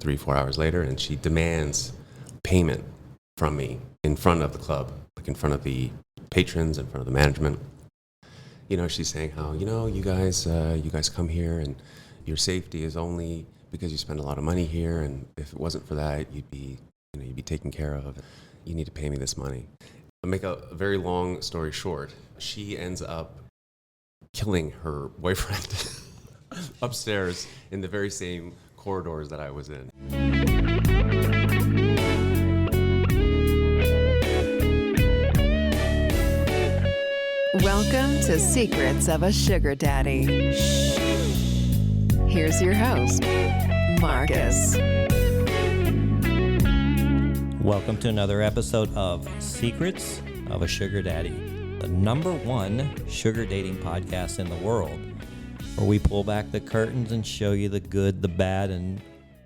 3-4 hours later, and she demands payment from me in front of the club, like in front of the patrons, in front of the management. She's saying how, you guys come here and your safety is only because you spend a lot of money here, and if it wasn't for that, you'd be taken care of. You need to pay me this money. I'll make a very long story short. She ends up killing her boyfriend upstairs in the very same corridors that I was in. Welcome to Secrets of a Sugar Daddy. Here's your host, Marcus. Welcome to another episode of Secrets of a Sugar Daddy, the #1 sugar dating podcast in the world, where we pull back the curtains and show you the good, the bad, and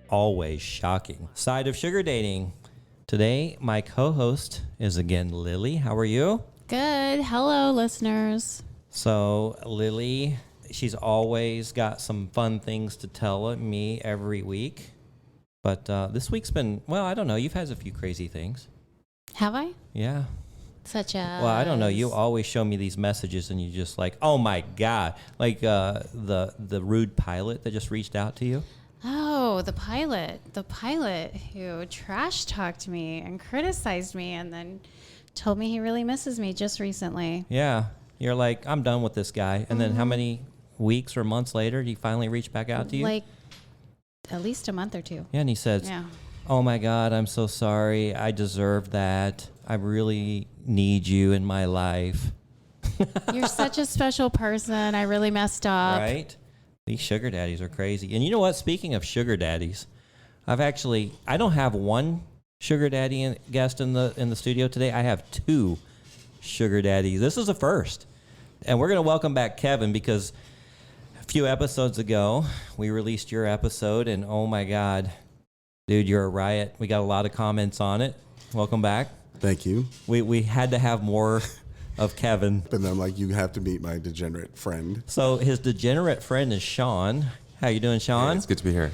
always shocking side of sugar dating. Today, my co-host is again Lily. How are you? Good. Hello, listeners. So, Lily, she's always got some fun things to tell me every week. But this week's been, well, I don't know. You've had a few crazy things. Have I? Yeah. Such as? Well, I don't know. You always show me these messages and you just like, oh my God. Like the rude pilot that just reached out to you. Oh, the pilot who trash talked me and criticized me and then told me he really misses me just recently. Yeah. You're like, I'm done with this guy. And then how many weeks or months later did he finally reach back out to you? Like at least a month or two. Yeah. And he says, oh my God, I'm so sorry. I deserve that. I really need you in my life. You're such a special person. I really messed up. Right? These sugar daddies are crazy. And you know what? Speaking of sugar daddies, I don't have one sugar daddy guest in the studio today. I have 2 sugar daddies. This is a first. And we're going to welcome back Kevin because a few episodes ago, we released your episode and oh my God, dude, you're a riot. We got a lot of comments on it. Welcome back. Thank you. We had to have more of Kevin. But then I'm like, you have to meet my degenerate friend. So his degenerate friend is Sean. How you doing, Sean? Hey, it's good to be here.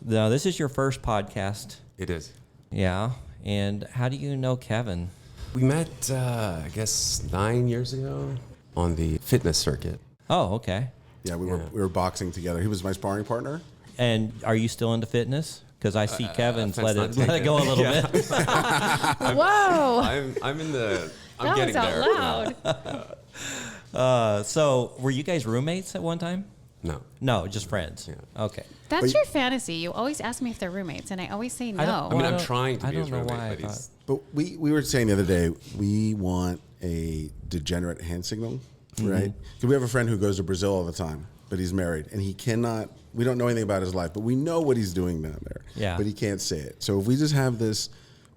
Now, this is your first podcast. It is. Yeah. And how do you know Kevin? We met, I guess, 9 years ago on the fitness circuit. Oh, okay. Yeah, we were boxing together. He was my sparring partner. And are you still into fitness? Because I see Kevin's let not it go a little bit. Whoa. I'm in the. I'm That getting was out there. loud. So were you guys roommates at one time? No. No, just friends. Yeah. Okay. That's your fantasy. You always ask me if they're roommates, and I always say no. I mean, I'm trying to I be his don't know roommate, why but he's. But we were saying the other day, we want a degenerate hand signal, right? Because we have a friend who goes to Brazil all the time, but he's married, and he cannot, we don't know anything about his life, but we know what he's doing down there. Yeah. But he can't say it. So if we just have this,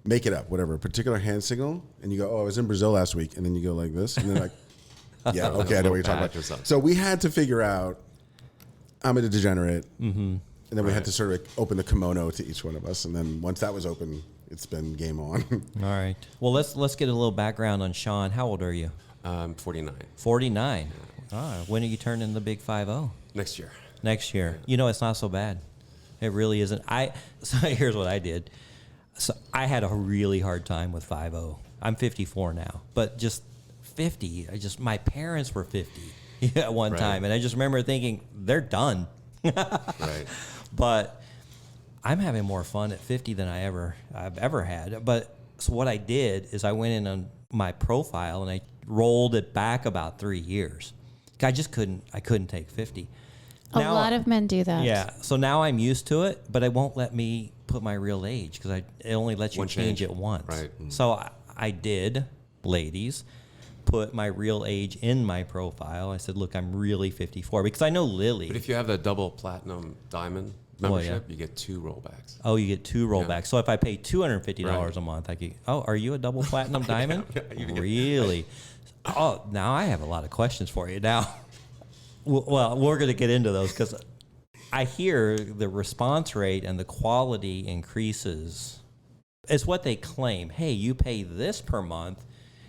make it up, whatever, a particular hand signal, and you go, oh, I was in Brazil last week, and then you go like this, and they're like, yeah, okay, I know what you're talking about. So we had to figure out, I'm a degenerate, and then we had to sort of open the kimono to each one of us, and then once that was open, it's been game on. All right. Well, let's get a little background on Sean. How old are you? 49. 49. When are you turning the big 50? Next year. Next year. You know, it's not so bad. It really isn't. So here's what I did. So I had a really hard time with 50. I'm 54 now, but just 50. My parents were 50 at one time, and I just remember thinking they're done. Right. But I'm having more fun at 50 than I've ever had. But so what I did is I went in on my profile and I rolled it back about 3 years. I couldn't take 50. A lot of men do that. Yeah. So now I'm used to it, but it won't let me put my real age because it only lets you change it once. Right. So I did, ladies, put my real age in my profile. I said, look, I'm really 54 because I know Lily. But if you have the double platinum diamond membership, you get 2 rollbacks. Oh, you get 2 rollbacks. Yeah. So if I pay $250 Right. a month, I could. Oh, are you a double platinum diamond? Yeah, you can get- Really? Oh, now I have a lot of questions for you. Now, well, we're going to get into those because I hear the response rate and the quality increases. It's what they claim. Hey, you pay this per month,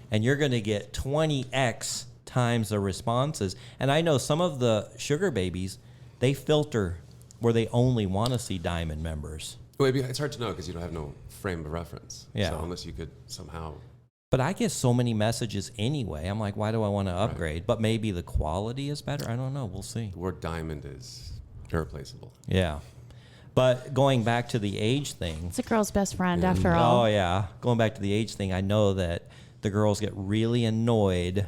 and you're going to get 20x times the responses. And I know some of the sugar babies, they filter where they only want to see diamond members. Well, it's hard to know because you don't have no frame of reference. Yeah. So unless you could somehow. But I get so many messages anyway. I'm like, why do I want to upgrade? But maybe the quality is better. I don't know. We'll see. The word diamond is irreplaceable. Yeah. But going back to the age thing. It's a girl's best friend after all. Oh, yeah. Going back to the age thing, I know that the girls get really annoyed,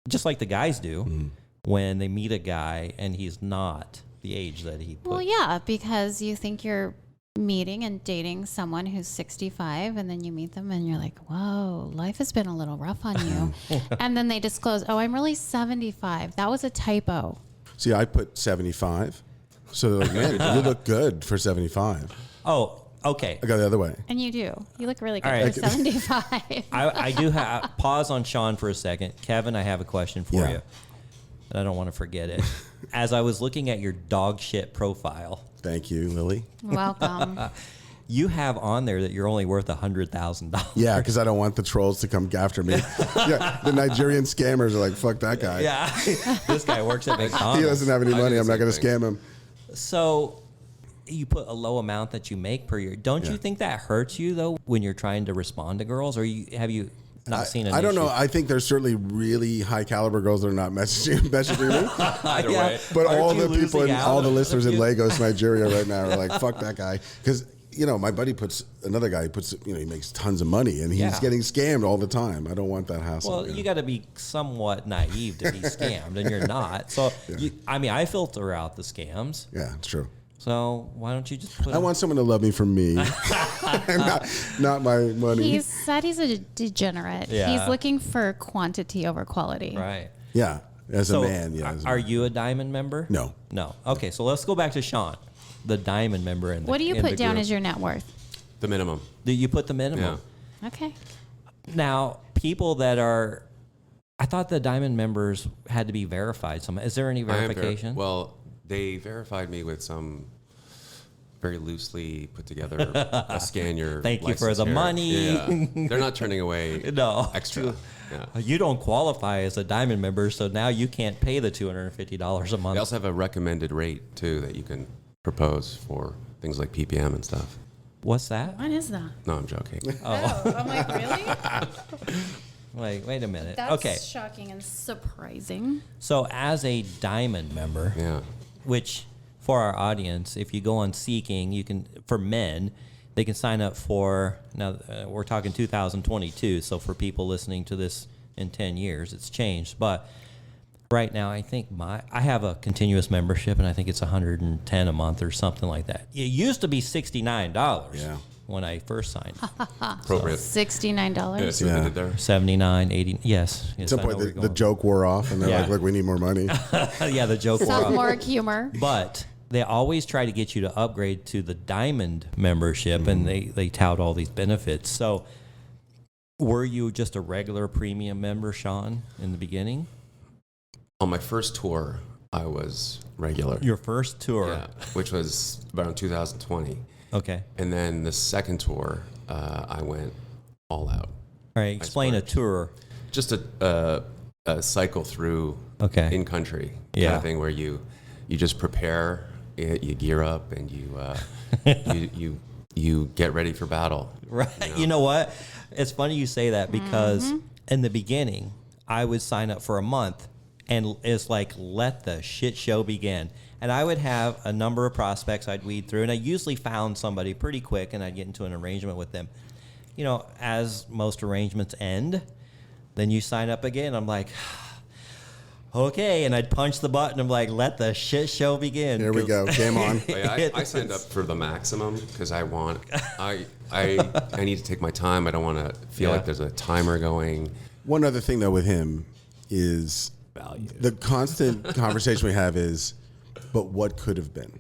just like the guys do, when they meet a guy and he's not the age that he put. Well, yeah, because you think you're meeting and dating someone who's 65, and then you meet them and you're like, whoa, life has been a little rough on you. And then they disclose, oh, I'm really 75. That was a typo. See, I put 75. So they're like, man, you look good for 75. Oh, okay. I go the other way. And you do. You look really good All right. for 75. I do have pause on Sean for a second. Kevin, I have a question for Yeah. you. And I don't want to forget it. As I was looking at your dog shit profile, Thank you, Lily. Welcome. you have on there that you're only worth $100,000. Yeah, because I don't want the trolls to come after me. Yeah, the Nigerian scammers are like, fuck that guy. Yeah. This guy works at He McDonald's. doesn't have any I do money. the I'm not same going to thing. scam him. So you put a low amount that you make per year. Don't you think that hurts you though when you're trying to respond to girls, or have you not seen an I don't issue? know. I think there's certainly really high caliber girls that are not messaging me. Either way. But Aren't all you the people, losing all out? the listeners in Lagos, Nigeria right now are like, fuck that guy. Because, you know, my buddy another guy puts, you know, he makes tons of money and he's Yeah. getting scammed all the time. I don't want that hassle. Well, you got to be somewhat naive to be scammed, and you're not. So, I filter out the scams. Yeah, it's true. So why don't you just put? I want someone to love me for me, not my money. He said he's a degenerate. Yeah. He's looking for quantity over quality. right. Yeah, as So, a man. Yeah. as a are man. you a diamond member? No. No. Okay, so let's go back to Sean, the diamond member in the. What do you in put the down group. as your net worth? The minimum. Do you put the minimum? Yeah. Okay. Now, people that are, I thought the diamond members had to be verified. Is there any I am verification? well, they verified me with some very loosely put together a scan your Thank you for license the here. money. Yeah. They're not turning away No. extra. Yeah. You don't qualify as a diamond member, so now you can't pay the $250 a month. They also have a recommended rate too that you can propose for things like PPM and stuff. What's that? What is that? No, I'm joking. Oh, I'm like, really? Wait a minute. That's Okay, shocking and surprising. so as a diamond member, Yeah. which for our audience, if you go on Seeking, you can, for men, they can sign up for, now we're talking 2022, so for people listening to this in 10 years, it's changed. But right now, I think I have a continuous membership, and I think it's $110 a month or something like that. It used to be $69 Yeah. when I first signed. Appropriate. $69. Yeah, see what Yeah. they did there? 79, 80, yes. At some I know point, where the you're going. joke wore off, and they're Yeah. like, "Look, we need more money." Yeah, the joke wore off. Sophomore humor. But they always try to get you to upgrade to the diamond membership, and they tout all these benefits. So were you just a regular premium member, Sean, in the beginning? On my first tour, I was regular. Your first tour. Yeah, which was around 2020. Okay. And then the second tour, I went all out. All right. Explain a splurged. tour. Just a cycle through Okay. in country kind Yeah. of thing where you just prepare, you gear up, and you get ready for battle. Right. You know what? It's funny you say that because in the beginning, I would sign up for a month and it's like, let the shit show begin. And I would have a number of prospects I'd weed through, and I usually found somebody pretty quick, and I'd get into an arrangement with them. You know, as most arrangements end, then you sign up again. I'm like, okay, and I'd punch the button. I'm like, let the shit show begin. Here we go. Game on. But yeah, I signed up for the maximum because I need to take my time. I don't want to feel Yeah. like there's a timer going. One other thing though with him is Value. the constant conversation we have is, but what could have been,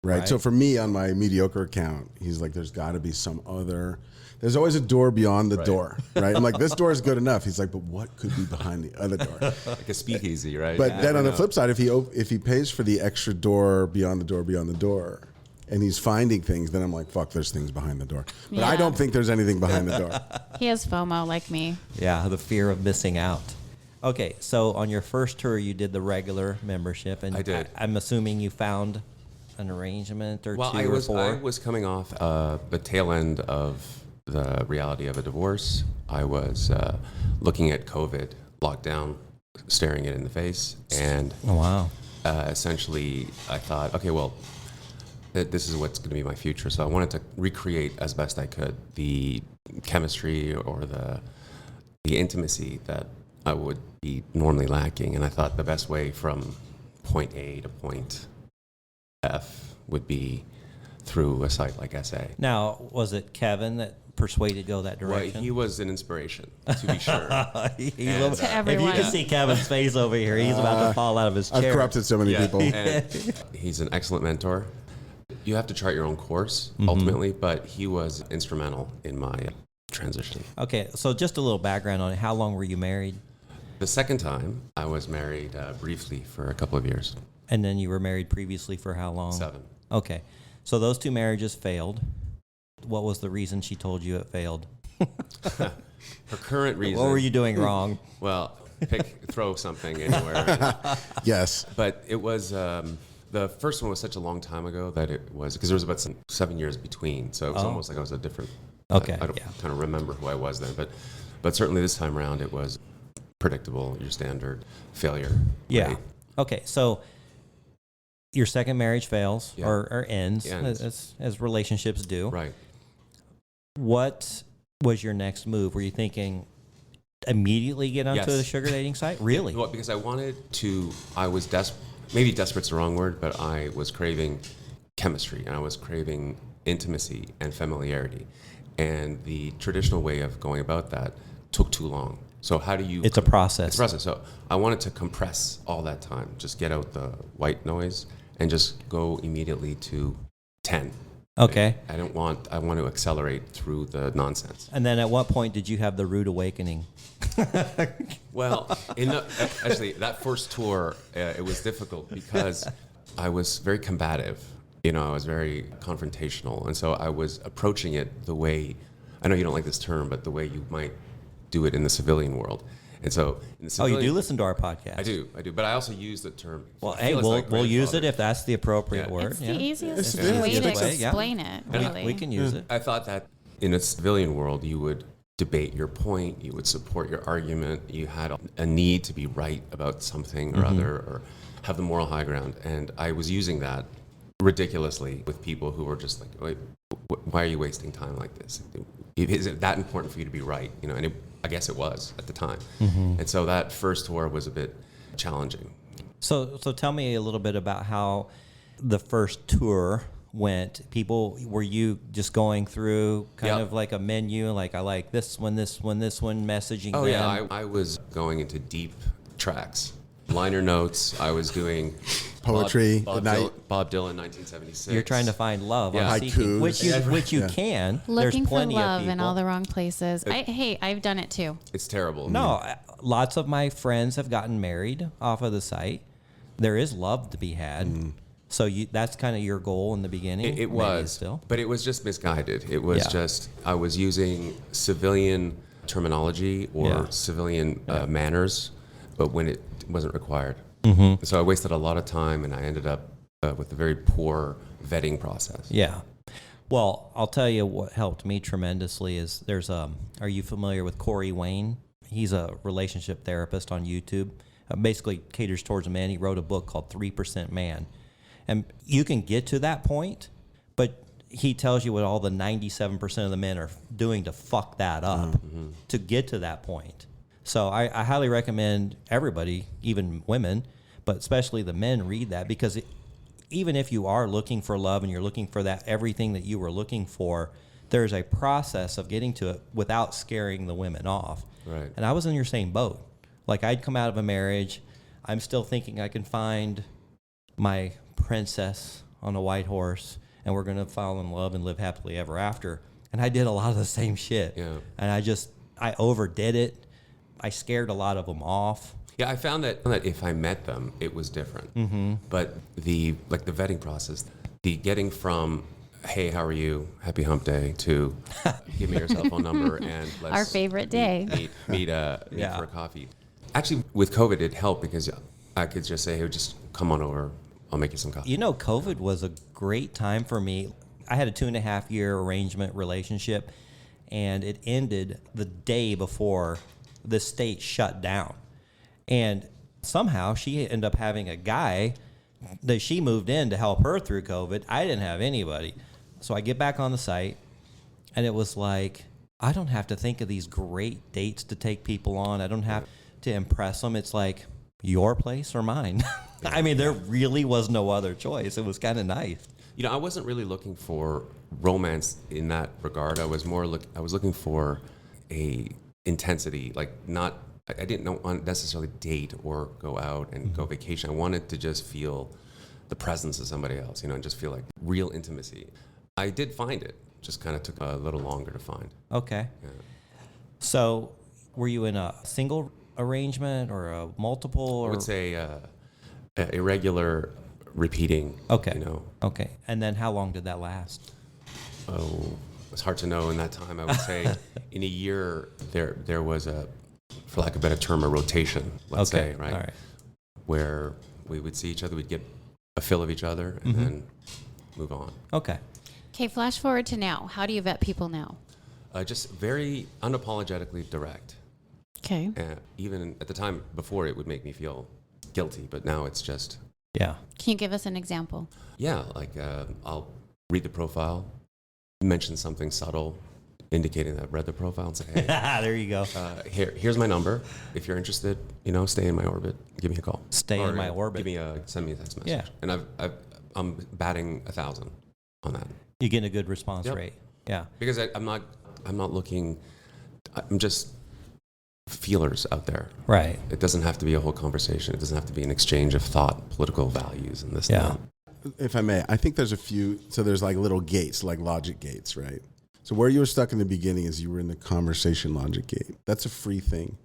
right? Right. So for me on my mediocre account, he's like, there's got to be some other. There's always a door beyond the door, right? I'm like, this door is good enough. He's like, but what could be behind the other door? Like a speakeasy, right? But You then never on the know. flip side, if he pays for the extra door beyond the door beyond the door, and he's finding things, then I'm like, fuck, there's things behind the door. But I Yeah. don't think there's anything behind the door. He has FOMO like me. Yeah, the fear of missing out. Okay, so on your first tour, you did the regular membership, and I did. I'm assuming you found an arrangement or Well, two I or was four? coming off the tail end of the reality of a divorce. I was looking at COVID lockdown, staring it in the face, and Oh, wow. essentially I thought, okay, well, this is what's going to be my future. So I wanted to recreate as best I could the chemistry or the intimacy that I would be normally lacking. And I thought the best way from point A to point F would be through a site like SA. Now, was it Kevin that persuaded you to go that Well, direction? he was an inspiration, to be sure. He's And, over- To if you everyone. can see Kevin's face over here, he's about to fall out of his chair. I've corrupted so many Yeah, people. and he's an excellent mentor. You have to chart your own course ultimately, but he was instrumental in my transition. Okay, so just a little background on it. How long were you married? The second time, I was married briefly for a couple of years, And then you were married previously for how long? 7. Okay. So those two marriages failed. What was the reason she told you it failed? Her current reason. What were you doing wrong? Well, throw something anywhere. Yes. But it was the first one was such a long time ago that it was because there was about 7 years between, so it was Oh. almost like I was a different. Okay, I don't yeah. kind of remember who I was then, but certainly this time around it was predictable, your standard failure. Yeah. rate. Okay, so your second marriage fails Yeah. or ends, Ends. as relationships do. Right. What was your next move? Were you thinking immediately get onto Yes. the sugar dating site? Really? Well, because I was maybe desperate's the wrong word, but I was craving chemistry and I was craving intimacy and familiarity. And the traditional way of going about that took too long. So how do you... It's a process. It's a process. So I wanted to compress all that time, just get out the white noise and just go immediately to 10. Okay. I want to accelerate through the nonsense. And then at what point did you have the rude awakening? Well, actually, that first tour, it was difficult because I was very combative. You know, I was very confrontational. And so I was approaching it the way, I know you don't like this term, but the way you might do it in the civilian world. And so in the Oh, civilian, you do listen to our podcast. I do. But I also use the term. Well, I hey, feel it's we'll, like we'll use it grandfather. if that's the appropriate Yeah. word. It's yeah. the easiest It's way to way, yeah. explain it, really. We can use it. I thought that in a civilian world, you would debate your point, you would support your argument, you had a need to be right about something or other, or have the moral high ground. And I was using that ridiculously with people who were just like, wait, why are you wasting time like this? Is it that important for you to be right? You know, and I guess it was at the time. And so that first tour was a bit challenging. So tell me a little bit about how the first tour went. Were you just going through kind Yeah. of like a menu, like I like this one, messaging Oh them? yeah, I was going into deep tracks, liner notes. I was doing Poetry Bob at night. Bob Dylan, 1976. You're trying to find love. Yeah. I'm seeking, Haikus. which you Yeah. can. Looking There's for plenty love of in people. all the wrong places. I've done it too. It's terrible. No, lots of my friends have gotten married off of the site. There is love to be had. So that's kind of your goal in the beginning. It Maybe was, still. but it was just misguided. It was Yeah. just I was using civilian terminology or Yeah. civilian manners, but when it wasn't required. Mm-hmm. So I wasted a lot of time, and I ended up with a very poor vetting process. Yeah. Well, I'll tell you what helped me tremendously is are you familiar with Corey Wayne? He's a relationship therapist on YouTube. Basically caters towards men. He wrote a book called 3% Man. And you can get to that point, but he tells you what all the 97% of the men are doing to fuck that up to get to that point. So I highly recommend everybody, even women, but especially the men, read that because even if you are looking for love and you're looking for that everything that you were looking for, there's a process of getting to it without scaring the women off. Right. And I was in your same boat. Like I'd come out of a marriage, I'm still thinking I can find my princess on a white horse and we're going to fall in love and live happily ever after. And I did a lot of the same shit. Yeah. And I overdid it. I scared a lot of them off. Yeah, I found that if I met them, it was different. Mm-hmm. But the vetting process, the getting from hey, how are you? Happy hump day to give me your cell phone number and let's Our favorite day. meet Yeah. for a coffee. Actually, with COVID, it helped because I could just say, hey, just come on over. I'll make you some coffee. You know, COVID was a great time for me. I had a 2.5-year arrangement relationship, and it ended the day before the state shut down. And somehow she ended up having a guy that she moved in to help her through COVID. I didn't have anybody. So I get back on the site, and it was like, I don't have to think of these great dates to take people on. I don't have to impress them. It's like, your place or mine? I mean, there really was no other choice. It was kind of nice. You know, I wasn't really looking for romance in that regard. I was looking for a intensity, like not. I didn't want necessarily date or go out and go vacation. I wanted to just feel the presence of somebody else, and just feel like real intimacy. I did find it. Just kind of took a little longer to find. Okay. Yeah. So, were you in a single arrangement or a multiple? Or? I would say a regular repeating. Okay. Okay. And then how long did that last? Oh, it's hard to know in that time. I would say in a year there was for lack of a better term, a rotation. Let's say, right? All right. Where we would see each other, we'd get a feel of each other, and then move on. Okay. Okay, flash forward to now. How do you vet people now? Just very unapologetically direct. Okay. Even at the time before, it would make me feel guilty, but now it's just, Yeah. Can you give us an example? yeah, like I'll read the profile, mention something subtle, indicating that I've read the profile, and say, hey, There you go. here's my number. If you're interested, stay in my orbit. Give me a call. Stay in my orbit. Send me a text message. Yeah. And I'm batting 1,000 on that. You get a good response Yep. rate. Yeah. Because I'm not looking. I'm just feelers out there. Right. It doesn't have to be a whole conversation. It doesn't have to be an exchange of thought, political values, and this. Yeah. And If I may, I think there's a few. So there's like little gates, like logic gates, right? So where you were stuck in the beginning is you were in the conversation logic gate. That's a free thing.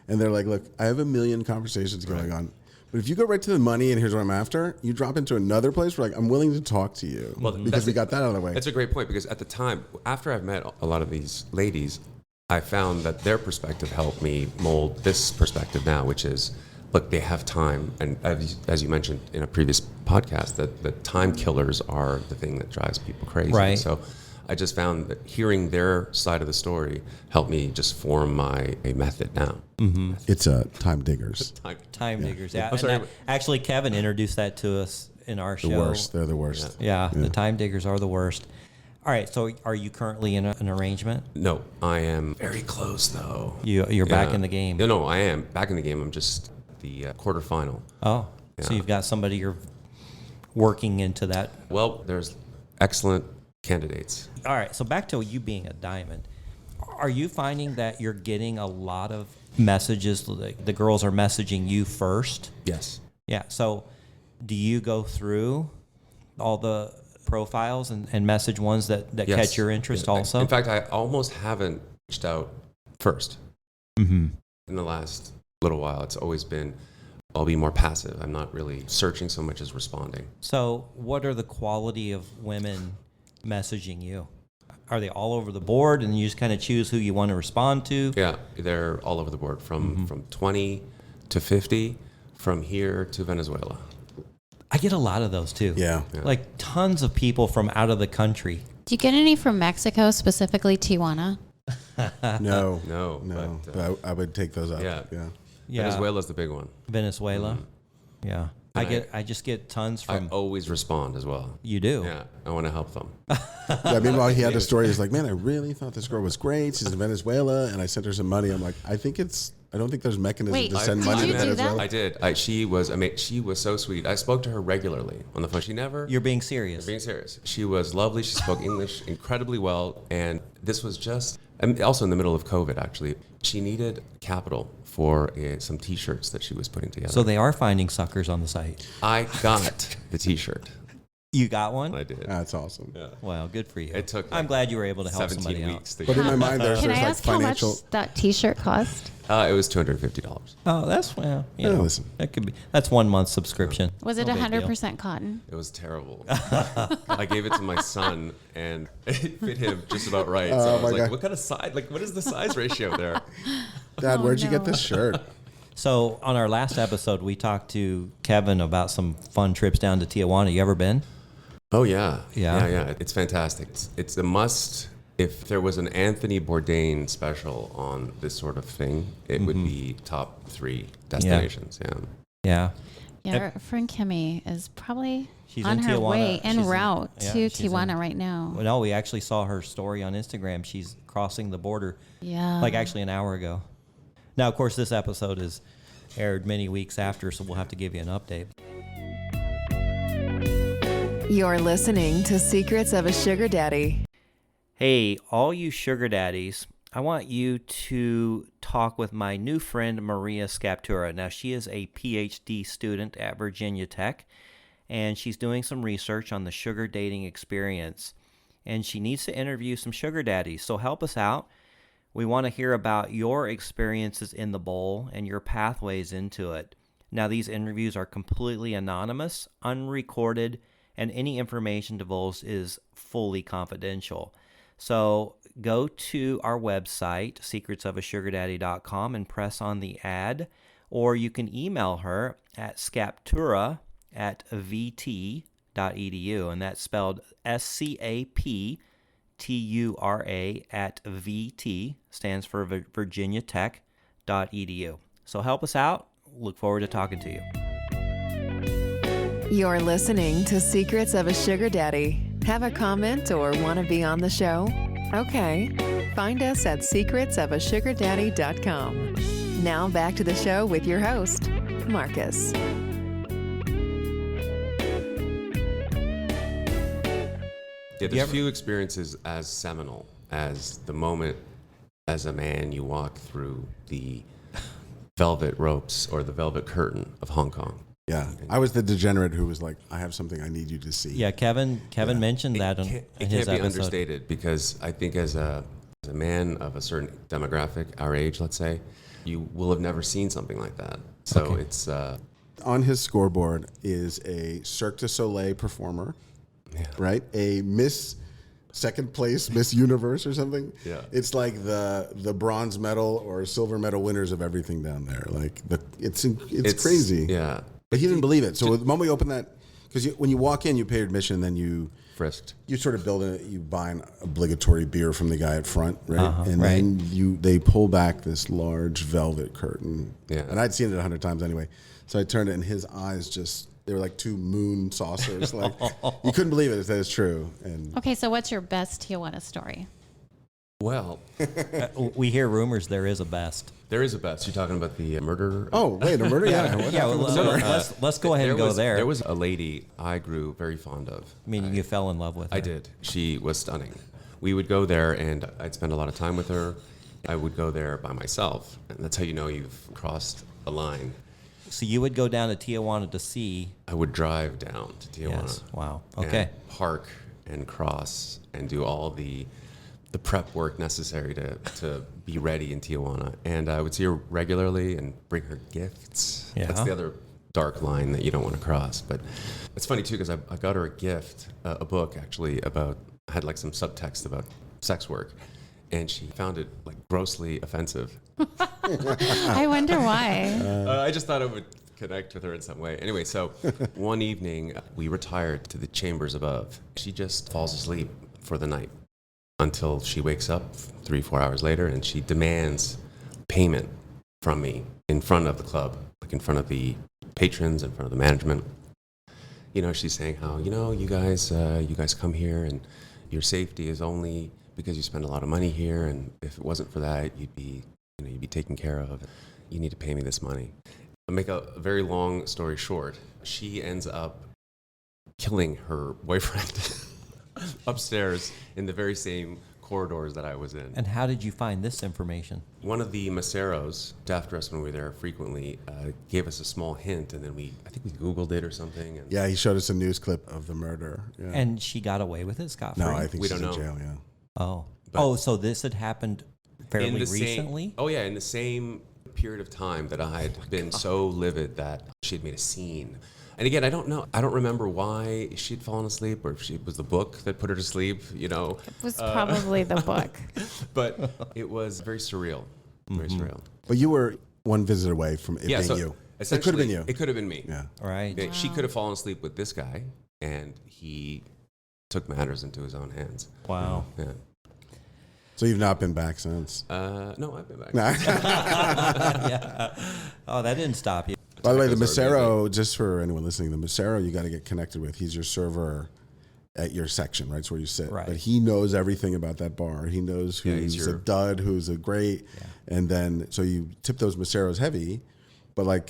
And they're like, look, I have a million conversations going on. But if you go right to the money and here's what I'm after, you drop into another place where like, I'm willing to talk to you. Well, because we got that out of the way. That's a great point, because at the time, after I've met a lot of these ladies, I found that their perspective helped me mold this perspective now, which is, look, they have time. And as you mentioned in a previous podcast, that the time killers are the thing that drives people crazy. Right. So I just found that hearing their side of the story helped me just form a method now. Mm-hmm. It's time diggers. Time diggers. Yeah. I'm And sorry. actually, Kevin introduced that to us in our show. The worst. They're the worst. Yeah, the time diggers are the worst. All right, so are you currently in an arrangement? No, I am very close, though. You're back in the game. No, I am back in the game. I'm just the quarterfinal. Oh, so Yeah. you've got somebody you're working into that. Well, there's excellent candidates. All right, so back to you being a diamond. Are you finding that you're getting a lot of messages, like the girls are messaging you first? Yes. Yeah, so do you go through all the profiles and message ones that Yes. catch your interest Yeah. also? In fact, I almost haven't reached out first. Mm-hmm. In the last little while, it's always been, I'll be more passive. I'm not really searching so much as responding. So what are the quality of women messaging you? Are they all over the board and you just kind of choose who you want to respond to? Yeah, they're all over the board, from 20 to 50, from here to Venezuela. I get a lot of those too. Yeah. Like tons of people from out of the country. Do you get any from Mexico, specifically Tijuana? No. No, But but, I would take those up. yeah. Yeah. Yeah. Venezuela's the big one. Venezuela. Yeah. And I just get tons I from always respond as well. you do. Yeah, I want to help them. Yeah, meanwhile, he had a story. He's like, man, I really thought this girl was great. She's in Venezuela, and I sent her some money. I'm like, I don't think there's mechanism Wait, to send did money you to do that? Venezuela. I did. She was so sweet. I spoke to her regularly on the phone. She never. You're being serious. Being serious. She was lovely. She spoke English incredibly well. And this was just, and also in the middle of COVID, actually. She needed capital for some T-shirts that she was putting together. So they are finding suckers on the site. I got the T-shirt. You got one? I did. That's awesome. Yeah. Well, good for you. It took I'm like glad you were able to help 17 somebody weeks. out. But in my mind, there's Can I like ask how much financial. that T-shirt cost? It was $250. Oh, that's well, you Yeah, know, listen. that could be. That's 1 month subscription. Was it No big deal. 100% cotton? It was terrible. I gave it to my son, and it fit him just about right. So Oh I was my like, God. "What kind of size? Like, what is the size ratio there?" Dad, where'd you get no. this shirt? So on our last episode, we talked to Kevin about some fun trips down to Tijuana. You ever been? Oh yeah, Yeah? yeah. It's fantastic. It's a must. If there was an Anthony Bourdain special on this sort of thing, it would be top 3 destinations. Yeah. Yeah. Yeah, our friend Kimmy is probably She's on in her Tijuana. way en She's in- route yeah, to she's Tijuana in- right now. Well, no, we actually saw her story on Instagram. She's crossing the border, Yeah. like actually an hour ago. Now, of course, this episode is aired many weeks after, so we'll have to give you an update. You're listening to Secrets of a Sugar Daddy. Hey, all you sugar daddies, I want you to talk with my new friend, Maria Scaptura. Now, she is a PhD student at Virginia Tech, and she's doing some research on the sugar dating experience. And she needs to interview some sugar daddies, so help us out. We want to hear about your experiences in the bowl and your pathways into it. Now, these interviews are completely anonymous, unrecorded, and any information divulged is fully confidential. So go to our website, secretsofasugardaddy.com, and press on the ad, or you can email her at scaptura@vt.edu, and that's spelled SCAPTURA@VT, stands for Virginia Tech.edu. So help us out. Look forward to talking to you. You're listening to Secrets of a Sugar Daddy. Have a comment or want to be on the show? Okay. Find us at secretsofasugardaddy.com. Now back to the show with your host, Marcus. Yeah, there's few experiences as seminal as the moment as a man you walk through the velvet ropes or the velvet curtain of Hong Kong. Yeah, I was the degenerate who was like, I have something I need you to see. Yeah, Kevin mentioned that in It his can't be episode. understated because I think as a man of a certain demographic, our age, let's say, you will have never seen something like that. So Okay. it's On his scoreboard is a Cirque du Soleil performer, right? A Miss second place Miss Universe or something. Yeah. It's like the bronze medal or silver medal winners of everything down there. Like it's crazy. Yeah. But he didn't believe it. So the moment we opened that, because when you walk in, you pay your admission, then you Frisked. sort of build it. You buy an obligatory beer from the guy at front, right? And right. then they pull back this large velvet curtain. Yeah. And I'd seen it 100 times anyway. So I turned it, and his eyes they were like 2 moon saucers. Like you couldn't believe it. That it's true. And Okay, so what's your best Tijuana story? Well, We hear rumors there is a best. there is a best. You're talking about the murder. oh wait, a murder? Yeah. What Yeah, happened with the well, murder? let's go ahead and go there. There was a lady I grew very fond of. Meaning you fell in love with her. I did. She was stunning. We would go there, and I'd spend a lot of time with her. I would go there by myself, and that's how you know you've crossed a line. So you would go down to Tijuana to see. I would drive down to Tijuana. Yes. Wow. and Okay. park and cross and do all the prep work necessary to be ready in Tijuana. And I would see her regularly and bring her gifts. Yeah. That's the other dark line that you don't want to cross. But it's funny too because I got her a gift, a book actually had like some subtext about sex work, and she found it like grossly offensive. I wonder why. I just thought it would connect with her in some way. Anyway, so one evening we retired to the chambers above. She just falls asleep for the night until she wakes up 3-4 hours later, and she demands payment from me in front of the club, like in front of the patrons, in front of the management. You know, she's saying how, you guys come here and your safety is only because you spend a lot of money here, and if it wasn't for that, you'd be taken care of. You need to pay me this money. I'll make a very long story short. She ends up killing her boyfriend upstairs in the very same corridors that I was in. And how did you find this information? One of the meseros, after us when we were there frequently, gave us a small hint, and then I think we Googled it or something. And Yeah, he showed us a news clip of the murder. Yeah. And she got away with it scot-free? no, I think We she's don't in know. jail. Yeah. Oh. So this had happened fairly in the recently? in the same period of time that I had been so livid that she had made a scene. And again, I don't remember why she'd fallen asleep or if it was the book that put her to sleep, It was probably the book. But it was very surreal. Very surreal. But you were one visit away from it being you. It could have been you. It could have been me. Yeah. Right. She could have fallen asleep with this guy, and he took matters into his own hands. Wow. Yeah. So you've not been back since? No, I've been back. Yeah. Oh, that didn't stop you. By the way, the Tacos are Macero, just for anyone listening, the Macero you got to get connected with. He's your server at your section, right? It's where you sit. Right. But he knows everything about that bar. He knows who's a dud, who's a great. Yeah. And then, so you tip those Maceros heavy. But like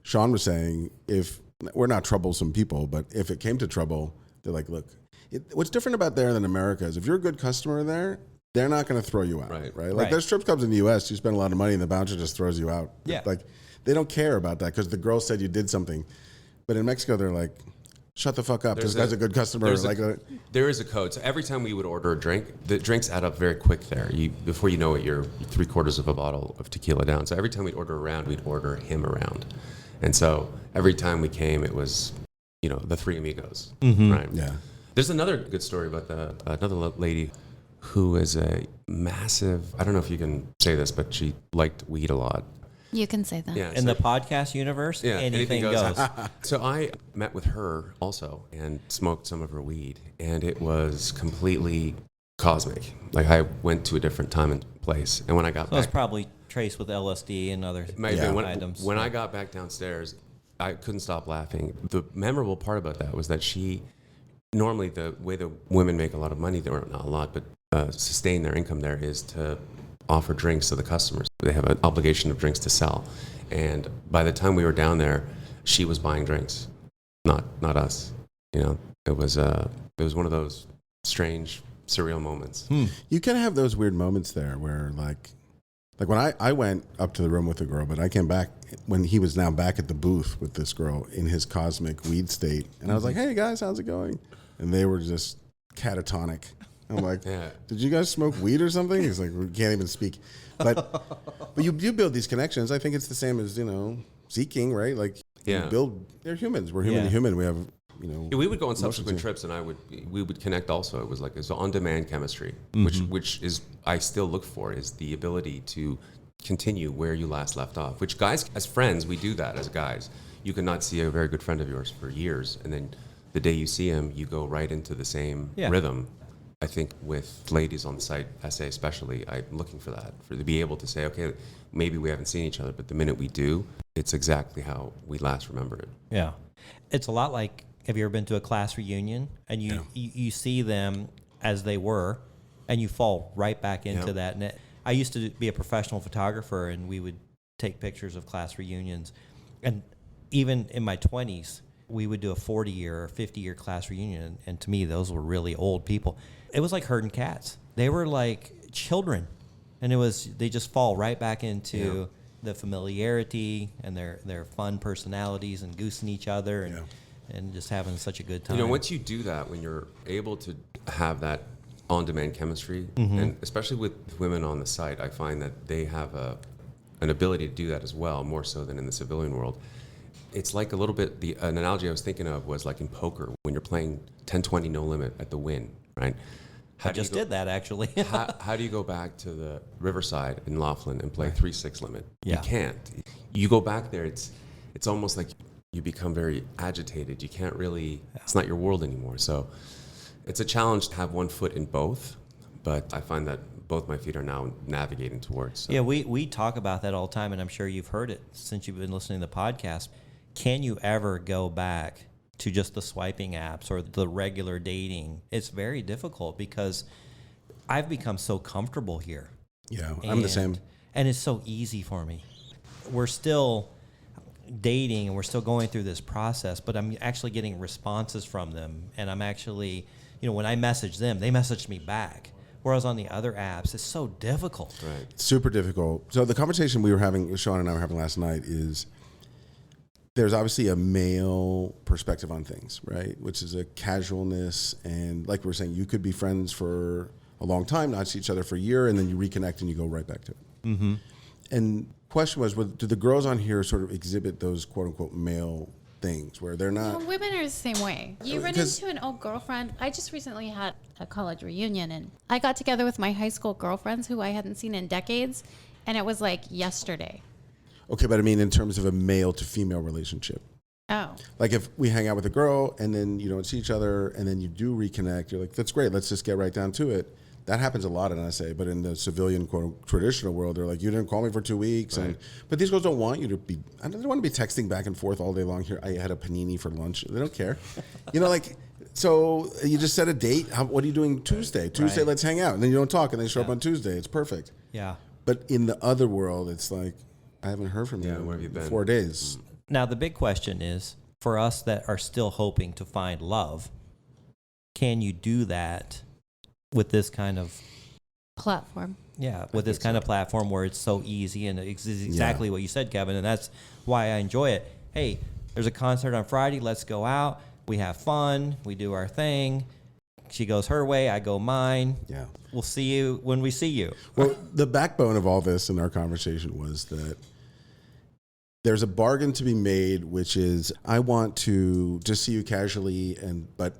Sean was saying, if we're not troublesome people, but if it came to trouble, they're like, look, what's different about there than America is if you're a good customer there, they're not going to throw you out, right? Like Right. there's strip clubs in the U.S. You spend a lot of money and the bouncer just throws you out. Yeah. Like they don't care about that because the girl said you did something. But in Mexico, they're like, shut the fuck up. This guy's a good customer. There is a code. So every time we would order a drink, the drinks add up very quick there. Before you know it, you're 3/4 of a bottle of tequila down. So every time we'd order a round, we'd order him around. And so every time we came, it was, the three amigos, right? Yeah. There's another good story about another lady who is a massive, I don't know if you can say this, but she liked weed a lot. You can say that. Yeah, In the podcast universe, anything goes. So I met with her also and smoked some of her weed, and it was completely cosmic. Like I went to a different time and place, and when I got So it's back, probably traced with LSD and other items. When I got back downstairs, I couldn't stop laughing. The memorable part about that was that normally the way the women make a lot of money, or not a lot, but sustain their income there is to offer drinks to the customers. They have an obligation of drinks to sell. And by the time we were down there, she was buying drinks, not us. It was one of those strange, surreal moments. You can have those weird moments there where like when I went up to the room with a girl, but I came back when he was now back at the booth with this girl in his cosmic weed state. And I was like, hey guys, how's it going? And they were just catatonic. I'm like, did you guys smoke weed or something? He's like, we can't even speak. But you build these connections. I think it's the same as, seeking, right? Like, they're humans. We're human to human. We have, we would go on subsequent trips, and we would connect also. It was like it's on-demand chemistry, which is I still look for is the ability to continue where you last left off. Which guys, as friends, we do that as guys. You cannot see a very good friend of yours for years, and then the day you see him, you go right into the same rhythm. I think with ladies on the site, SA especially, I'm looking for that, to be able to say, okay, maybe we haven't seen each other, but the minute we do, it's exactly how we last remember it. Yeah. It's a lot like, have you ever been to a class reunion and you see them as they were and you fall right back into that. And I used to be a professional photographer and we would take pictures of class reunions. And even in my 20s, we would do a 40-year or 50-year class reunion. And to me, those were really old people. It was like herding cats. They were like children. And they just fall right back into the familiarity and their fun personalities and goosing each other and just having such a good time. Once you do that, when you're able to have that on-demand chemistry, and especially with women on the site, I find that they have an ability to do that as well, more so than in the civilian world. It's like a little bit, an analogy I was thinking of was like in poker, when you're playing 10-20 no limit at the win, right? I just did that, actually. how do you go back to the Riverside in Laughlin and play 3-6 limit? Yeah. You can't. You go back there, it's almost like you become very agitated. You can't really, it's not your world anymore. So it's a challenge to have one foot in both, but I find that both my feet are now navigating towards. So. Yeah, we talk about that all the time, and I'm sure you've heard it since you've been listening to the podcast. Can you ever go back to just the swiping apps or the regular dating? It's very difficult because I've become so comfortable here. Yeah, I'm the same. And it's so easy for me. We're still dating and we're still going through this process, but I'm actually getting responses from them. And I'm actually, when I message them, they message me back. Whereas on the other apps, it's so difficult. Right. Super difficult. So the conversation Sean and I were having last night is, there's obviously a male perspective on things, right? Which is a casualness. And like we were saying, you could be friends for a long time, not see each other for a year, and then you reconnect and you go right back to it. Mm-hmm. And question was, do the girls on here sort of exhibit those quote unquote male things where they're not? No, women are the same way. You run into an old girlfriend. I just recently had a college reunion and I got together with my high school girlfriends who I hadn't seen in decades. And it was like yesterday. Okay, but I mean in terms of a male to female relationship. Oh, Like if we hang out with a girl and then you don't see each other and then you do reconnect, you're like, that's great. Let's just get right down to it. That happens a lot in SA, but in the civilian, quote, traditional world, they're like, you didn't call me for 2 weeks. Right. But these girls don't want you to be, I don't want to be texting back and forth all day long. Here, I had a panini for lunch. They don't care. Like, so you just set a date. What are you doing Tuesday? Tuesday, Right. let's hang out. And then you don't talk and they show up on Tuesday. It's perfect. Yeah. But in the other world, it's like, I haven't heard from you where have you been? 4 days. Now, the big question is for us that are still hoping to find love, can you do that with this kind of platform. with this kind of platform where it's so easy and it's exactly what you said, Kevin, and that's why I enjoy it. Hey, there's a concert on Friday. Let's go out. We have fun. We do our thing. She goes her way. I go mine. Yeah. We'll see you when we see you. Well, the backbone of all this in our conversation was that there's a bargain to be made, which is I want to just see you casually, but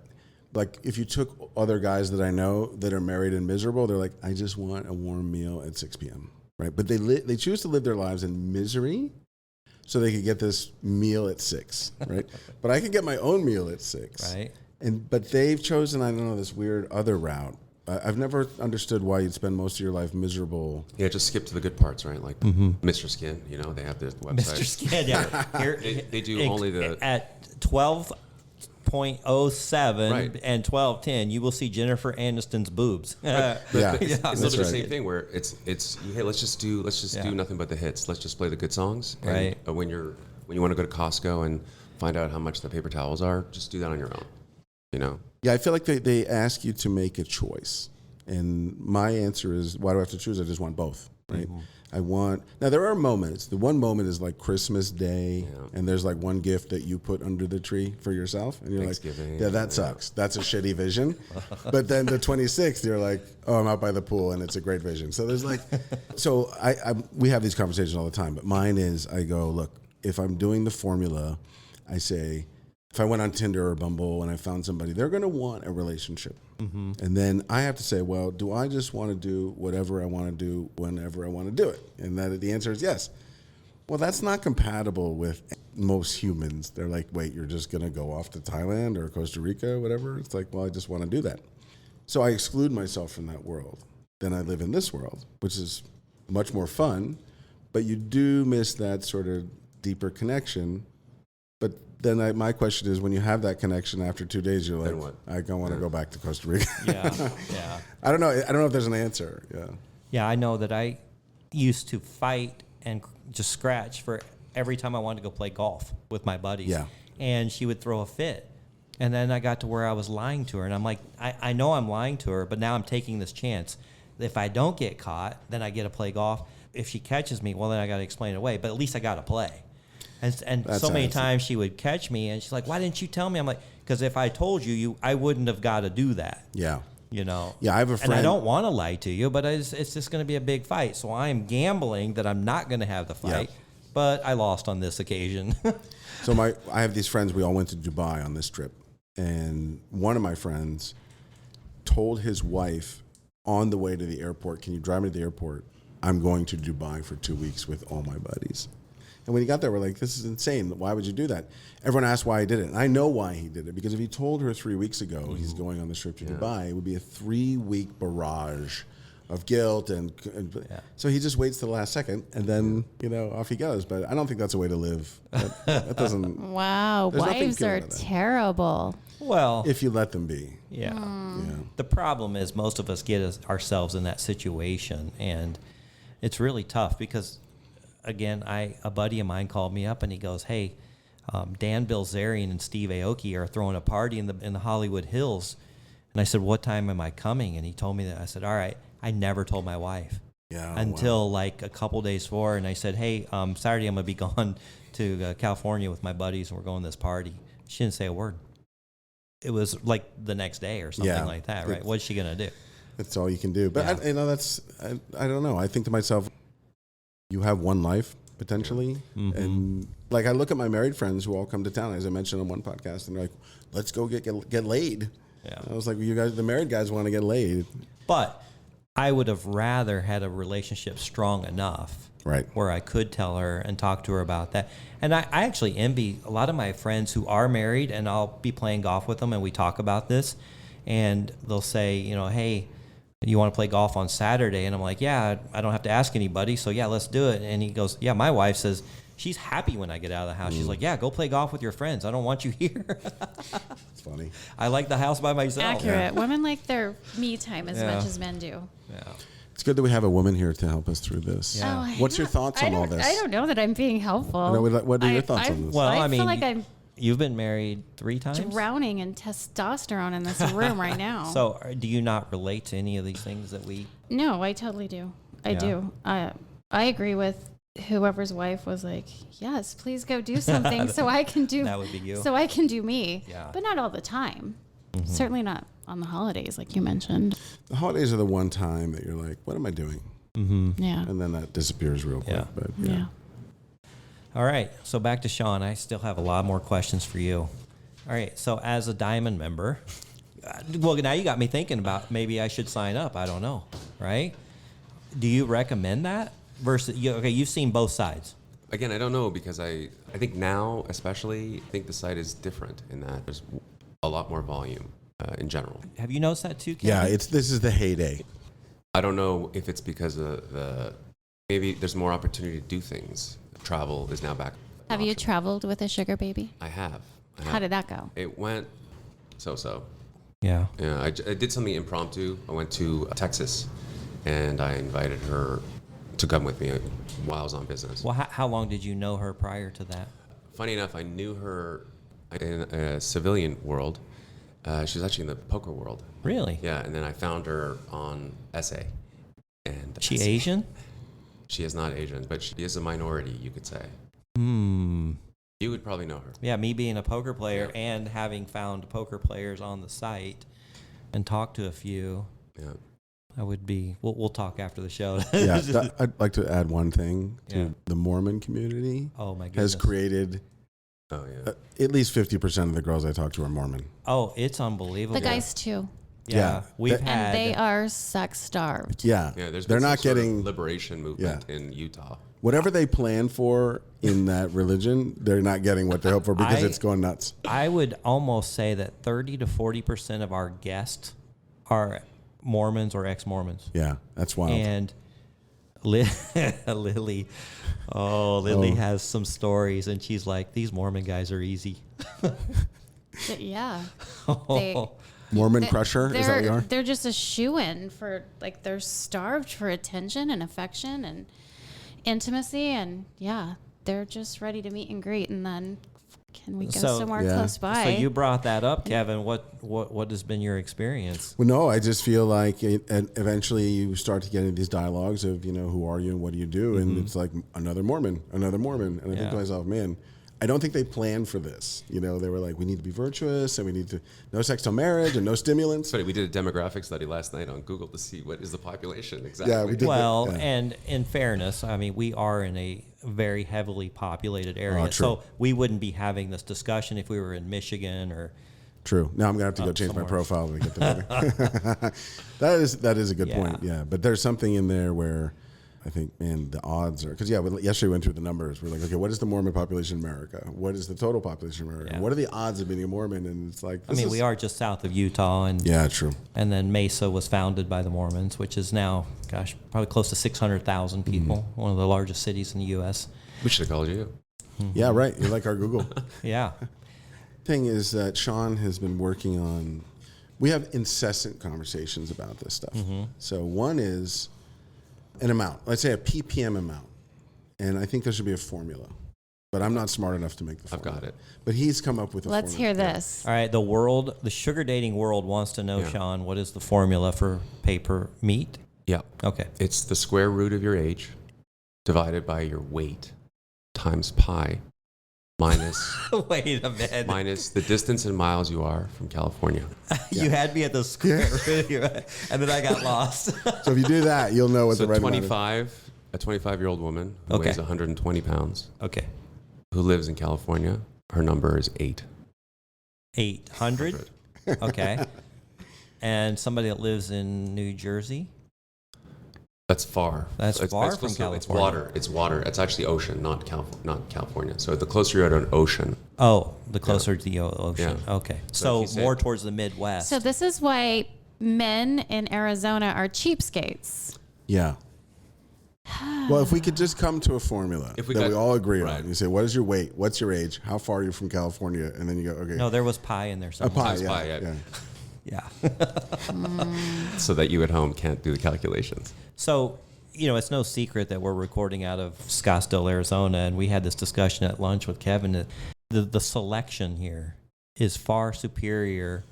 like if you took other guys that I know that are married and miserable, they're like, I just want a warm meal at 6 p.m. Right? But they choose to live their lives in misery so they could get this meal at 6. Right? But I can get my own meal at 6. Right. But they've chosen, I don't know, this weird other route. I've never understood why you'd spend most of your life miserable. Yeah, just skip to the good parts, right? Like Mr. Skin, they have their website. Mr. Skin, yeah. Here, They do only the... At 12.07 Right. and 12:10, you will see Jennifer Aniston's boobs. Yeah, It's that's literally the right. same thing where it's hey, let's just do nothing but the hits. Let's just play the good songs. And Right. when you want to go to Costco and find out how much the paper towels are, just do that on your own. Yeah, I feel like they ask you to make a choice. And my answer is, why do I have to choose? I just want both, right? Now there are moments. The one moment is like Christmas Day, and there's like one gift that you put under the tree for yourself. And you're like, Thanksgiving. yeah, that sucks. That's a shitty vision. But then the 26th, you're like, oh, I'm out by the pool and it's a great vision. So there's like, we have these conversations all the time, but mine is, I go, look, if I'm doing the formula, I say, if I went on Tinder or Bumble and I found somebody, they're going to want a relationship. And then I have to say, well, do I just want to do whatever I want to do whenever I want to do it? And the answer is yes. Well, that's not compatible with most humans. They're like, wait, you're just going to go off to Thailand or Costa Rica or whatever? It's like, well, I just want to do that. So I exclude myself from that world. Then I live in this world, which is much more fun, but you do miss that sort of deeper connection. But then my question is, when you have that connection after 2 days, you're Then like, what? I don't want to go back to Costa Rica. Yeah. I don't know if there's an answer. Yeah. Yeah, I know that I used to fight and just scratch for every time I wanted to go play golf with my buddies. Yeah. And she would throw a fit. And then I got to where I was lying to her. And I'm like, I know I'm lying to her, but now I'm taking this chance. If I don't get caught, then I get to play golf. If she catches me, well, then I got to explain it away. But at least I got to play. And That's so many awesome. times she would catch me, and she's like, why didn't you tell me? I'm like, because if I told you, I wouldn't have got to do that. Yeah. Yeah, I have a And I friend- don't want to lie to you, but it's just going to be a big fight. So I am gambling that I'm not going to have the fight. Yeah. But I lost on this occasion. So I have these friends. We all went to Dubai on this trip, and one of my friends told his wife on the way to the airport, "Can you drive me to the airport? I'm going to Dubai for 2 weeks with all my buddies." And when he got there, we're like, "This is insane. Why would you do that?" Everyone asked why he did it, and I know why he did it, because if he told her 3 weeks ago he's going on this trip to Dubai, it would be a 3-week barrage of guilt, and so he just waits to the last second, and then off he goes. But I don't think that's a way to live. That doesn't. Wow, There's nothing wives good are about that. terrible. Well, If you let them be. yeah. Yeah. The problem is most of us get ourselves in that situation, and it's really tough because, again, a buddy of mine called me up and he goes, "Hey, Dan Bilzerian and Steve Aoki are throwing a party in the Hollywood Hills," and I said, "What time am I coming?" And he told me that. I said, "All right." I never told my wife Yeah. until like a couple days before, and I said, "Hey, Saturday I'm gonna be gone to California with my buddies, and we're going to this party." She didn't say a word. It was like the next day or something Yeah. like that, right? What's she gonna do? That's all you can do. But Yeah. I don't know. I think to myself, you have one life potentially, and like I look at my married friends who all come to town, as I mentioned on one podcast, and they're like, "Let's go get laid." Yeah. I was like, well, "You guys, the married guys, want to get laid." But I would have rather had a relationship strong enough Right. where I could tell her and talk to her about that. And I actually envy a lot of my friends who are married, and I'll be playing golf with them and we talk about this, and they'll say, you know, hey, you want to play golf on Saturday? And I'm like, yeah, I don't have to ask anybody, so yeah, let's do it. And he goes, yeah, my wife says she's happy when I get out of the house. She's like, yeah, go play golf with your friends. I don't want you here. It's funny. I like the house by myself. Accurate. Women like their me time as Yeah. much as men do. Yeah. It's good that we have a woman here to help us through this. Yeah. Oh, What's your thoughts on all this? I don't know that I'm being helpful. No, what are your thoughts on this? Well, I I mean, feel like I'm you've been married 3 times. drowning in testosterone in this room right now. So, do you not relate to any of these things that we? No, I totally do. I Yeah. do. I agree with whoever's wife was like, yes, please go do something so I can do. That would be you. So I can do me. Yeah. But not all the time. Mm-hmm. Certainly not on the holidays, like you mentioned. The holidays are the one time that you're like, what am I doing? Yeah. And then that disappears real quick. Yeah. But Yeah. All right. So back to Sean. I still have a lot more questions for you. All right. So as a Diamond member, well, now you got me thinking about maybe I should sign up. I don't know. Right? Do you recommend that? Versus, okay, you've seen both sides. Again, I don't know because I think now, especially, I think the site is different in that there's a lot more volume in general. Have you noticed that too, Kevin? Yeah, this is the heyday. I don't know if it's because of maybe there's more opportunity to do things. Travel is now back. Have you option. traveled with a sugar baby? I have. How did that go? It went so-so. Yeah. Yeah, I did something impromptu. I went to Texas, and I invited her to come with me while I was on business. Well, how long did you know her prior to that? Funny enough, I knew her in a civilian world. She was actually in the poker world. Really? Yeah, and then I found her on Essay. And She Asian? She is not Asian, but she is a minority, you could say. Hmm. You would probably know her. Yeah, me being a poker player Yeah. and having found poker players on the site and talked to a few, Yeah. I would be. We'll talk after the show. Yeah, I'd like to add one thing to Yeah. the Mormon community Oh my goodness. has created Oh, yeah. at least 50% of the girls I talk to are Mormon. Oh, it's unbelievable. The guys too. Yeah, Yeah. we've That- had. And they are sex starved. Yeah, Yeah, there's they're been not some sort of getting liberation movement in Utah. whatever they plan for in that religion. They're not getting what they hope for because I- it's going nuts. I would almost say that 30 to 40% of our guests are Mormons or ex-Mormons. Yeah, that's wild. And Lily, Lily has some stories, and she's like, "These Mormon guys are easy." Yeah. They, Mormon They- crusher, is that what you are? They're just a shoo-in for, like, they're starved for attention and affection and intimacy, and yeah, they're just ready to meet and greet, and then can we go So- somewhere Yeah. close by? So you brought that up, Kevin. What has been your experience? Well, no, I just feel like and eventually you start to get into these dialogues of, who are you and what do you do? And it's like another Mormon. And I think Yeah. to myself, man, I don't think they planned for this. They were like, we need to be virtuous and we need to, no sex till marriage and no stimulants. Sorry, we did a demographic study last night on Google to see what is the population exactly. Yeah, we did. Well, Yeah. and in fairness, I mean, we are in a very heavily populated area, true. so we wouldn't be having this discussion if we were in Michigan or. True. Now I'm gonna have to go change somewhere. my profile when we get there. that is a good Yeah. point. Yeah, but there's something in there where I think, man, the odds are because yesterday we went through the numbers. We're like, okay, what is the Mormon population in America? What is the total population in America? Yeah. What are the odds of being a Mormon? And it's like, We are just south of Utah, and Yeah, true. and then Mesa was founded by the Mormons, which is now, gosh, probably close to 600,000 people, Mm-hmm. one of the largest cities in the U.S. We should have called you. Yeah, right. You're like our Google. Yeah. Thing is that Sean has been working on. We have incessant conversations about this stuff. So one is an amount, let's say a ppm amount, and I think there should be a formula, but I'm not smart enough to make the I've formula. got it. But he's come up with a Let's hear formula. this. All right, the sugar dating world wants to know, Yeah. Sean, what is the formula for paper meat? Yeah. Okay. It's the square root of your age divided by your weight times pi minus Wait a minute. minus the distance in miles you are from California. You had me at the square root, and then I got lost. So if you do that, you'll know what So the right amount is. a 25-year-old woman who Okay. weighs 120 pounds, Okay. who lives in California, her number is 8. 800. Okay. And somebody that lives in New Jersey? That's far. That's it's, far it's from close to- It's California. water. It's water. It's actually ocean, not California. So the closer you're to an ocean, Oh, the closer to the ocean. Yeah. Okay. So So, if you say- more towards the Midwest. So this is why men in Arizona are cheapskates. Yeah. Well, if we could just come to a formula If we that got- we all agree right. on. You say, what is your weight? What's your age? How far are you from California? And then you go, okay. no, there was pie in there a somewhere. pie, Times yeah, pie, yeah. yeah. Yeah. so that you at home can't do the calculations. So, it's no secret that we're recording out of Scottsdale, Arizona, and we had this discussion at lunch with Kevin that the selection here is far superior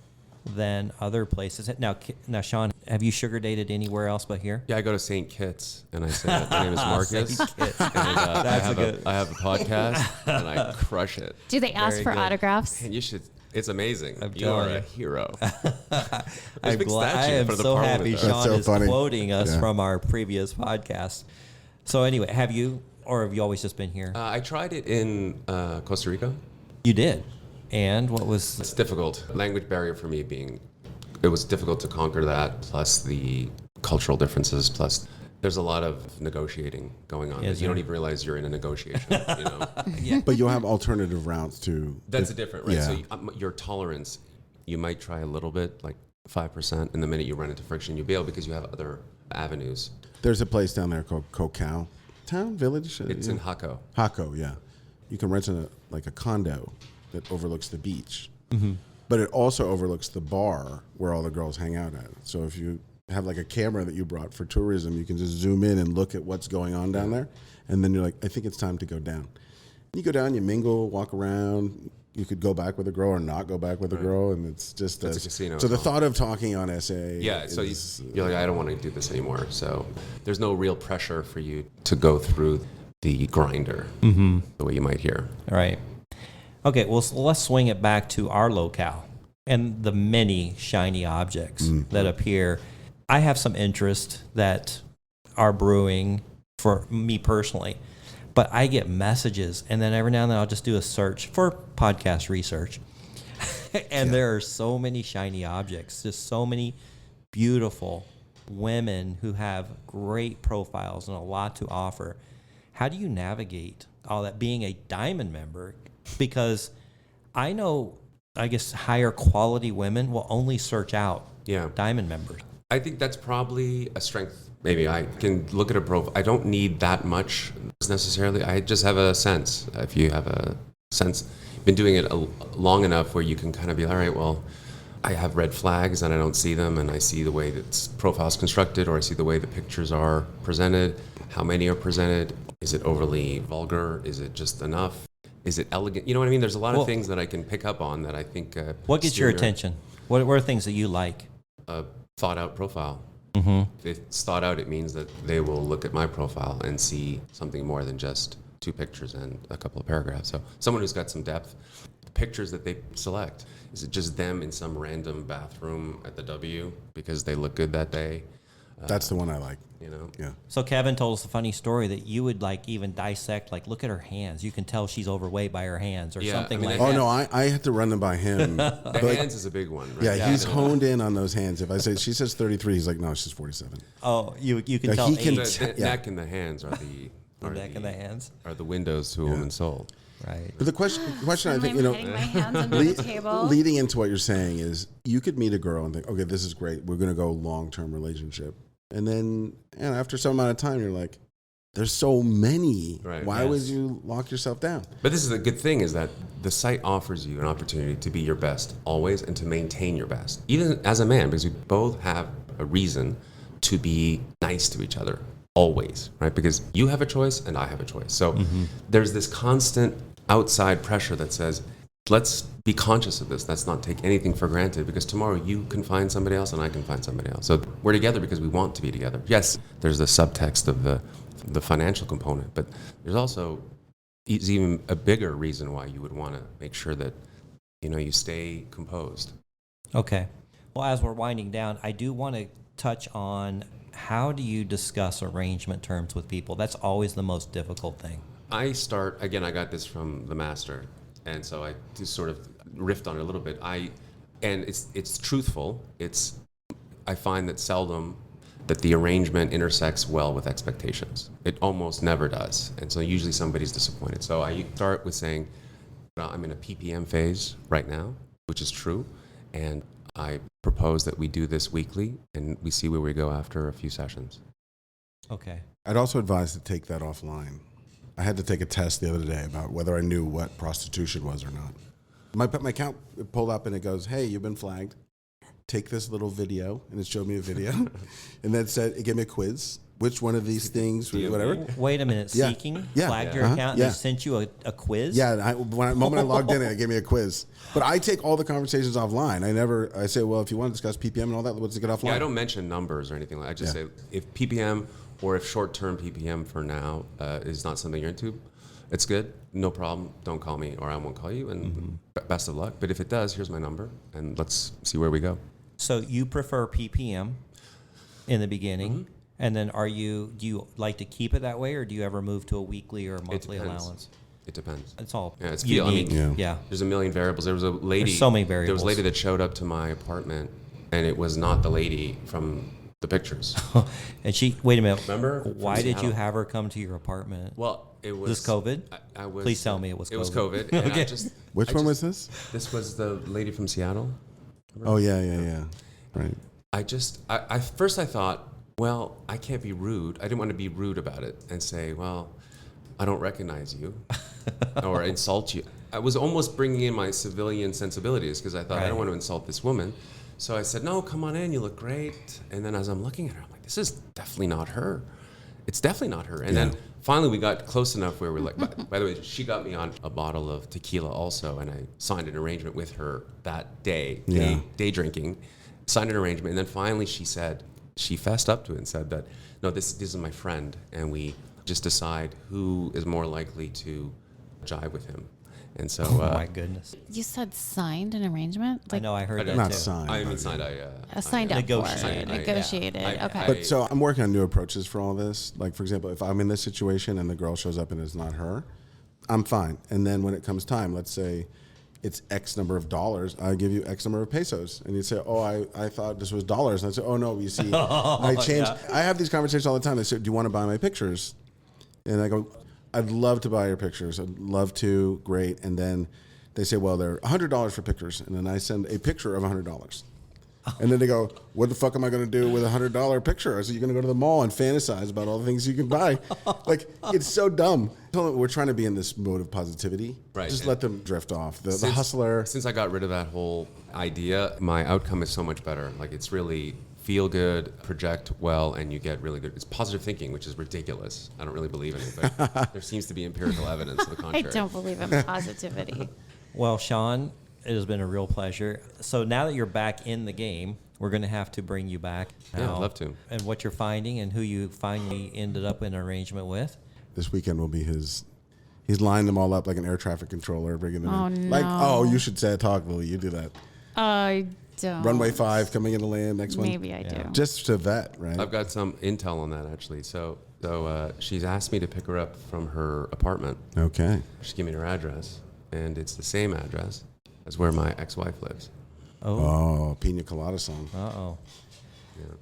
than other places. Now, Sean, have you sugar dated anywhere else but here? Yeah, I go to St. Kitts and I say, my name is Marcus. St. Kitts. And, I have a podcast and I crush it. Do they ask Very for good. autographs? And you should. It's amazing. I'm You are telling a you. hero. I am so happy That's Sean so is funny. quoting us Yeah. from our previous podcast. So anyway, have you always just been here? I tried it in Costa Rica. You did. And what was... It's difficult. Language barrier for me being, it was difficult to conquer that, plus the cultural differences, plus there's a lot of negotiating going on. Is You don't there? even realize you're in a negotiation, you know? Yeah. But you'll have alternative routes to. That's a different, right? Yeah. So your tolerance, you might try a little bit, like 5%, and the minute you run into friction, you bail because you have other avenues. There's a place down there called Cocao Town Village. It's in Hako. Hako, yeah. You can rent a condo that overlooks the beach, Mm-hmm. but it also overlooks the bar where all the girls hang out at. So if you have like a camera that you brought for tourism, you can just zoom in and look at what's going on down there, and then you're like, I think it's time to go down. You go down, you mingle, walk around. You could go back with a girl or not go back with a girl, and it's just It's a casino So the as well. thought of talking on SA, Yeah, so is, you're like, I don't want to do this anymore. So there's no real pressure for you to go through the grinder the way you might hear. All right. Okay, well, so let's swing it back to our locale and the many shiny objects that appear. I have some interest that are brewing for me personally, but I get messages, and then every now and then I'll just do a search for podcast research. And there are so many shiny objects, just so many beautiful women who have great profiles and a lot to offer. How do you navigate all that being a diamond member? Because I know, I guess, higher quality women will only search out Yeah. diamond members. I think that's probably a strength. Maybe I can look at a profile. I don't need that much necessarily. I just have a sense. If you have a sense, been doing it long enough where you can kind of be, all right, well, I have red flags and I don't see them, and I see the way that profile's constructed, or I see the way the pictures are presented, how many are presented. Is it overly vulgar? Is it just enough? Is it elegant? You know what I mean? There's a lot Well- of things that I can pick up on that I think. What gets steer your me attention? What are things that you like? a thought-out profile. Mm-hmm. If it's thought out, it means that they will look at my profile and see something more than just 2 pictures and a couple of paragraphs. So someone who's got some depth. The pictures that they select, is it just them in some random bathroom at the W because they look good that day? that's the one I like. You know? Yeah. So Kevin told us a funny story that you would like even dissect, like look at her hands. You can tell she's overweight by her hands or Yeah, something I mean, like the Oh that. no, I had to run them by him. The But, like, hands is a big one, right? yeah, he's You know? honed in on those hands. If I say she says 33, he's like, no, she's 47. Oh, you can Like, tell he can age. The Yeah. neck and the hands are the Neck and the hands. are the windows to a woman's soul. Right. But the question I think, I'm hitting my hands under the table. leading into what you're saying is you could meet a girl and think, okay, this is great. We're going to go long-term relationship. And then after some amount of time, you're like, there's so many. Right. Why Yes. would you lock yourself down? But this is the good thing is that the site offers you an opportunity to be your best always and to maintain your best, even as a man, because we both have a reason to be nice to each other always, right? Because you have a choice and I have a choice. So there's this constant outside pressure that says, let's be conscious of this. Let's not take anything for granted, because tomorrow you can find somebody else and I can find somebody else. So we're together because we want to be together. Yes, there's the subtext of the financial component, but there's also is even a bigger reason why you would want to make sure that you stay composed. Okay. Well, as we're winding down, I do want to touch on how do you discuss arrangement terms with people? That's always the most difficult thing. I got this from the master, and so I just sort of riffed on it a little bit. And it's truthful. I find that seldom that the arrangement intersects well with expectations. It almost never does. And so usually somebody's disappointed. So I start with saying, well, I'm in a PPM phase right now, which is true. And I propose that we do this weekly and we see where we go after a few sessions. Okay. I'd also advise to take that offline. I had to take a test the other day about whether I knew what prostitution was or not. My account pulled up and it goes, hey, you've been flagged. Take this little video, and it showed me a video. And then it gave me a quiz. Which one of these things, whatever. Wait a minute. Yeah. Seeking Yeah. flagged your Uh-huh. account and Yeah. they sent you a quiz? Yeah, the moment I logged in, it gave me a quiz. But I take all the conversations offline. I say, well, if you want to discuss PPM and all that, let's get offline. Yeah, I don't mention numbers or anything like that. I just say if PPM or if short-term PPM for now is not something you're into, it's good. No problem. Don't call me or I won't call you. And best of luck. But if it does, here's my number. And let's see where we go. So you prefer PPM in the beginning, and then do you like to keep it that way, or do you ever move to a weekly or monthly depends. allowance? It depends. It's all Yeah, it's unique. Yeah. There's a million variables. There was a lady. There's so many There was variables. a lady that showed up to my apartment, and it was not the lady from the pictures. And wait a minute. Remember? Why From did you Seattle. have her come to your apartment? Well, it was this COVID? I was. Please tell me it was It was COVID. COVID. And Okay. Which one was this? This was the lady from Seattle. Oh, yeah. Right. First I thought, well, I can't be rude. I didn't want to be rude about it and say, well, I don't recognize you or insult you. I was almost bringing in my civilian sensibilities because I thought, I don't want to insult this woman. So I said, no, come on in. You look great. And then as I'm looking at her, I'm like, this is definitely not her. It's definitely not her. And then finally we got close enough where we're like, by the way, she got me on a bottle of tequila also. And I signed an arrangement with her that day, day drinking. Signed an arrangement, and then finally she fessed up to it and said that, no, this is my friend, and we just decide who is more likely to jive with him. And so, Oh my goodness. You said signed an arrangement? I know, I heard that Not too. signed. I mean, signed. Signed up Negotiated. for it. Negotiated. Okay. But so I'm working on new approaches for all this. Like, for example, if I'm in this situation and the girl shows up and it's not her, I'm fine. And then when it comes time, let's say it's X number of dollars, I give you X number of pesos. And you say, oh, I thought this was dollars. And I say, oh, no, you see, I changed. I have these conversations all the time. They say, do you want to buy my pictures? And I go, I'd love to buy your pictures. I'd love to. Great. And then they say, well, they're $100 for pictures. And then I send a picture of $100. And then they go, what the fuck am I going to do with a $100 picture? I said, you're going to go to the mall and fantasize about all the things you can buy. Like, it's so dumb. We're trying to be in this mode of positivity. Right. Just And let them drift off. The hustler. Since I got rid of that whole idea, my outcome is so much better. Like, it's really feel good, project well, and you get really good. It's positive thinking, which is ridiculous. I don't really believe in it, but there seems to be empirical evidence to the I contrary. don't believe in positivity. Well, Sean, it has been a real pleasure. So now that you're back in the game, we're going to have to bring you back. Yeah, now. I'd love to. And what you're finding and who you finally ended up in an arrangement with. This weekend will be his. He's lined them all up like an air traffic controller, bringing them Oh, in. no. Like, oh, you should say talk, Lily. You do that. I don't. Runway 5 coming into land next one. Maybe I do. Just to vet, right? I've got some intel on that, actually. So she's asked me to pick her up from her apartment. Okay. She gave me her address, and it's the same address as where my ex-wife lives. Oh, Pina Colada song. Uh-oh.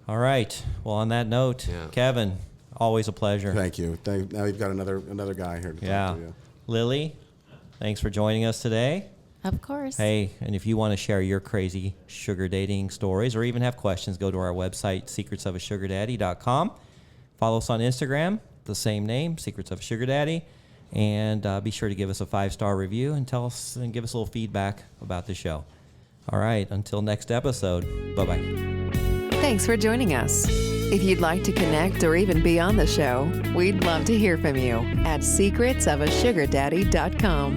All right. Well, on that note, Yeah. Kevin, always a pleasure. Thank you. Now you've got another guy here to Yeah. talk to you. Lily, thanks for joining us today. Of course. Hey, and if you want to share your crazy sugar dating stories or even have questions, go to our website, secretsofasugardaddy.com. Follow us on Instagram, the same name, Secrets of a Sugar Daddy. And be sure to give us a 5-star review and tell us and give us a little feedback about the show. All right, until next episode, bye-bye. Thanks for joining us. If you'd like to connect or even be on the show, we'd love to hear from you at secretsofasugardaddy.com.